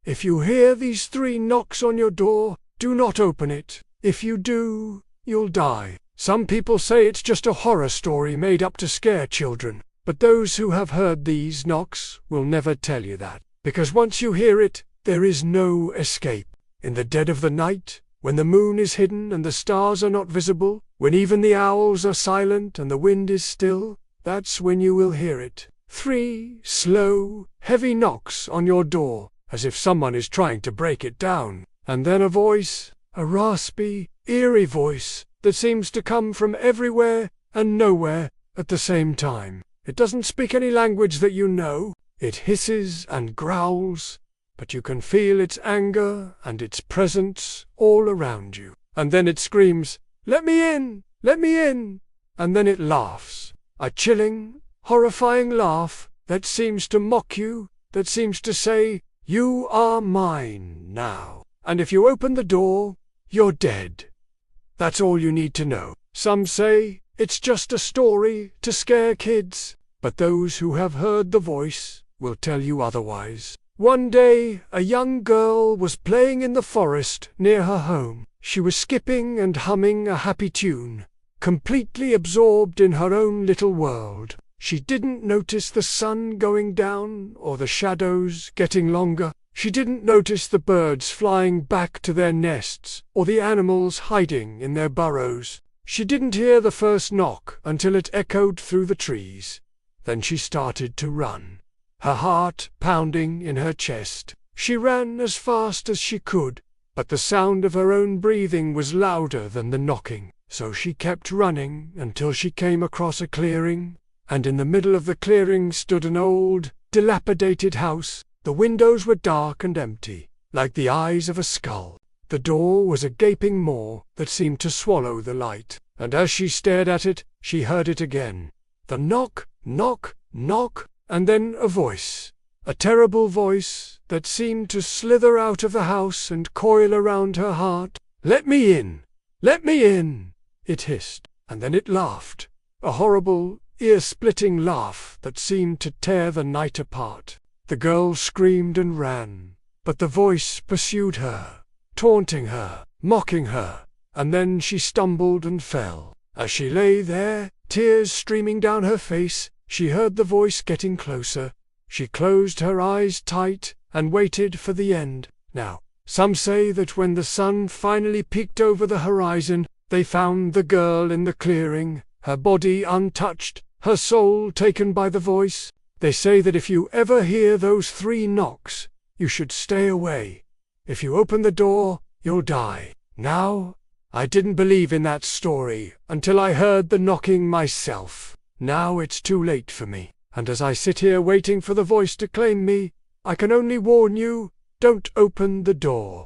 If you hear these 3 knocks on your door, do not open it. If you do, you'll die. Some people say it's just a horror story made up to scare children, but those who have heard these knocks will never tell you that, because once you hear it, there is no escape. In the dead of the night, when the moon is hidden and the stars are not visible, when even the owls are silent and the wind is still, that's when you will hear it. 3 slow, heavy knocks on your door, as if someone is trying to break it down. And then a voice, a raspy, eerie voice, that seems to come from everywhere and nowhere at the same time. It doesn't speak any language that you know. It hisses and growls, but you can feel its anger and its presence all around you. And then it screams, "Let me in! Let me in!" And then it laughs. A chilling, horrifying laugh that seems to mock you, that seems to say, "You are mine now." And if you open the door, you're dead. That's all you need to know. Some say it's just a story to scare kids, but those who have heard the voice will tell you otherwise. One day, a young girl was playing in the forest near her home. She was skipping and humming a happy tune, completely absorbed in her own little world. She didn't notice the sun going down or the shadows getting longer. She didn't notice the birds flying back to their nests or the animals hiding in their burrows. She didn't hear the first knock until it echoed through the trees. Then she started to run, her heart pounding in her chest. She ran as fast as she could, but the sound of her own breathing was louder than the knocking. So she kept running until she came across a clearing, and in the middle of the clearing stood an old, dilapidated house. The windows were dark and empty, like the eyes of a skull. The door was a gaping maw that seemed to swallow the light, and as she stared at it, she heard it again. The knock, knock, knock, and then a voice. A terrible voice that seemed to slither out of the house and coil around her heart. "Let me in! Let me in!" it hissed, and then it laughed. A horrible, ear-splitting laugh that seemed to tear the night apart. The girl screamed and ran, but the voice pursued her, taunting her, mocking her, and then she stumbled and fell. As she lay there, tears streaming down her face, she heard the voice getting closer. She closed her eyes tight and waited for the end. Now, some say that when the sun finally peeked over the horizon, they found the girl in the clearing, her body untouched, her soul taken by the voice. They say that if you ever hear those 3 knocks, you should stay away. If you open the door, you'll die. Now, I didn't believe in that story until I heard the knocking myself. Now it's too late for me, and as I sit here waiting for the voice to claim me, I can only warn you, don't open the door.